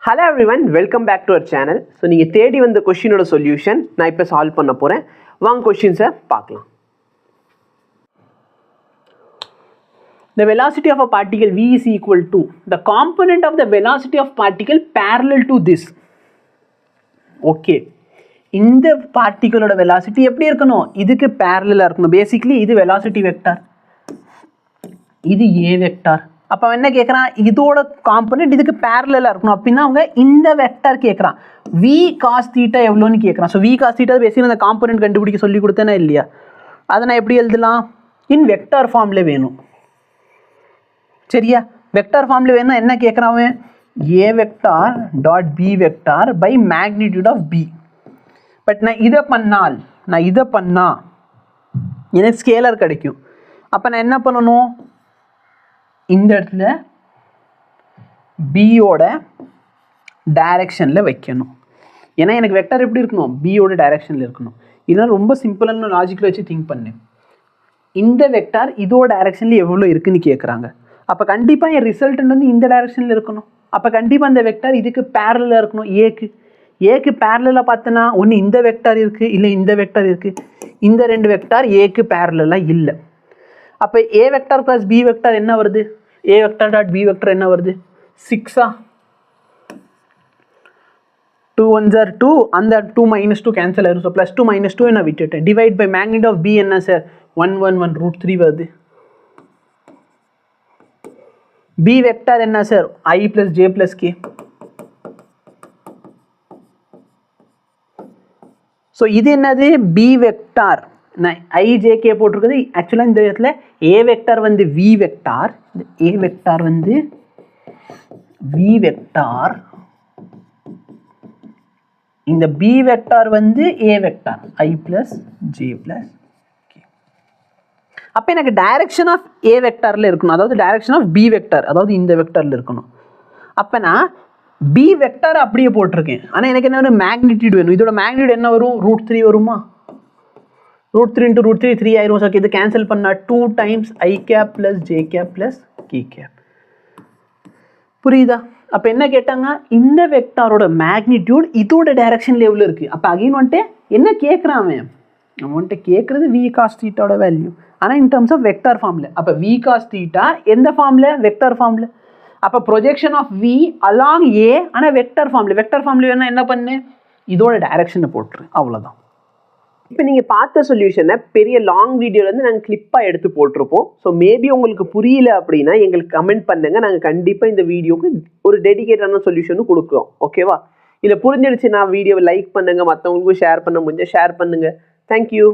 Hello everyone, welcome back to our channel. So நீங்க தேடி வந்த क्वेश्चनோட சொல்யூஷன் நான் இப்ப சால்வ் பண்ண போறேன். வாங்க क्वेश्चंस பார்க்கலாம். The velocity of a particle v is equal to the component of the velocity of particle parallel to this. Okay. இந்த பார்ட்டிகளோட velocity எப்படி இருக்கணும்? இதுக்கு parallel இருக்கணும். Basically இது velocity vector. இது a vector. அப்போ என்ன கேட்குறான், இதோட காம்பனண்ட் இதுக்கு பேரலாக இருக்கணும் அப்படின்னா அவங்க இந்த வெக்டர் கேட்குறான். v cos θ எவ்வளோன்னு கேட்குறான். ஸோ v cos θ பேசிக்கலி அந்த காம்பனண்ட் கண்டுபிடிக்க சொல்லி கொடுத்தேனா இல்லையா, அதை நான் எப்படி எழுதலாம், இன் வெக்டார் ஃபார்மில் வேணும். சரியா, வெக்டார் ஃபார்மில் வேணும்னா என்ன கேட்குறான், a vector dot b vector by magnitude of b. But நான் இதை பண்ணால் எனக்கு ஸ்கேலர் கிடைக்கும். அப்போ நான் என்ன பண்ணணும், இந்த இடத்துல பியோட டைரக்ஷனில் வைக்கணும். ஏன்னா எனக்கு வெக்டர் எப்படி இருக்கணும், பியோட டைரக்ஷனில் இருக்கணும். இதெல்லாம் ரொம்ப சிம்பிளான லாஜிக்கில் வச்சு திங்க் பண்ணேன். இந்த வெக்டார் இதோட டைரக்ஷனில் எவ்வளோ இருக்குன்னு கேட்குறாங்க. அப்போ கண்டிப்பாக என் ரிசல்ட் வந்து இந்த டைரக்ஷனில் இருக்கணும். அப்போ கண்டிப்பாக அந்த வெக்டார் இதுக்கு பேரலாக இருக்கணும். ஏக்கு பேரலாக பார்த்தோன்னா ஒன்று இந்த வெக்டார் இருக்குது, இல்லை இந்த வெக்டார் இருக்குது. இந்த ரெண்டு வெக்டார் ஏக்கு பேரலாக இல்லை. அப்போ ஏ வெக்டார் ப்ளஸ் பி வெக்டார் என்ன வருது, ஏ வெக்டார் டாட் பி வெக்டார் என்ன வருது, 6. 2 1s are 2, அந்த 2 - 2 கேன்சல் ஆயிரும். ஸோ +2 - 2 நான் விட்டுட்டேன். Divide by magnitude of B என்ன சார், 1 1 1 √3 வருது. பி வெக்டார் என்ன sir, i + j + k. So இது என்னது, பி வெக்டார். நான் IJK போட்டிருக்குது. ஆக்சுவலாக இந்த இடத்துல ஏ வெக்டார் வந்து வி வெக்டார், ஏ வெக்டார் வந்து வி வெக்டார், இந்த பி வெக்டார் வந்து ஏ வெக்டார் i + j + k. அப்போ எனக்கு டைரக்ஷன் ஆஃப் ஏ வெக்டாரில் இருக்கணும், அதாவது டைரக்ஷன் ஆஃப் பி வெக்டார், அதாவது இந்த வெக்டாரில் இருக்கணும். அப்போ நான் பி வெக்டார் அப்படியே போட்டிருக்கேன். ஆனால் எனக்கு என்ன வேணும், மேக்னிடியூட் வேணும். இதோட மேக்னிடியூட் என்ன வரும், √3 வருமா, √3 × √3 3 ஆயிரும். ஸோ இது கேன்சல் பண்ணால் 2 times i cap + j cap + k cap. புரியுதா? அப்போ என்ன கேட்டாங்க, இந்த வெக்டாரோட மேக்னிடியூட் இதோட டைரக்ஷனில் எவ்வளோ இருக்குது. அப்போ அகைன் வந்துட்டு என்ன கேட்குறான் அவன், நம்ம வந்துட்டு கேட்குறது v cos θோட வேல்யூ, ஆனால் இன் டர்ம்ஸ் ஆஃப் வெக்டார் ஃபார்மில். அப்போ v cos θ எந்த ஃபார்மில், வெக்டார் ஃபார்மில். அப்போ projection of v along a, ஆனால் வெக்டார் ஃபார்மில். வெக்டார் ஃபார்மில் வேணால் என்ன பண்ணு, இதோட டைரக்ஷனை போட்டுரு, அவ்வளோதான். இப்போ நீங்கள் பார்த்த சொல்யூஷனை பெரிய லாங் வீடியோலேருந்து நாங்கள் கிளிப்பாக எடுத்து போட்டிருப்போம். ஸோ மேபி உங்களுக்கு புரியல அப்படின்னா எங்களுக்கு கமெண்ட் பண்ணுங்கள். நாங்கள் கண்டிப்பாக இந்த வீடியோக்கு ஒரு டெடிகேட்டான சொல்யூஷனும் கொடுக்குறோம். ஓகேவா? இல்லை புரிஞ்சிடுச்சுன்னா வீடியோவை லைக் பண்ணுங்கள், மற்றவங்களுக்கும் ஷேர் பண்ண முடிஞ்சால் ஷேர் பண்ணுங்கள். தேங்க்யூ.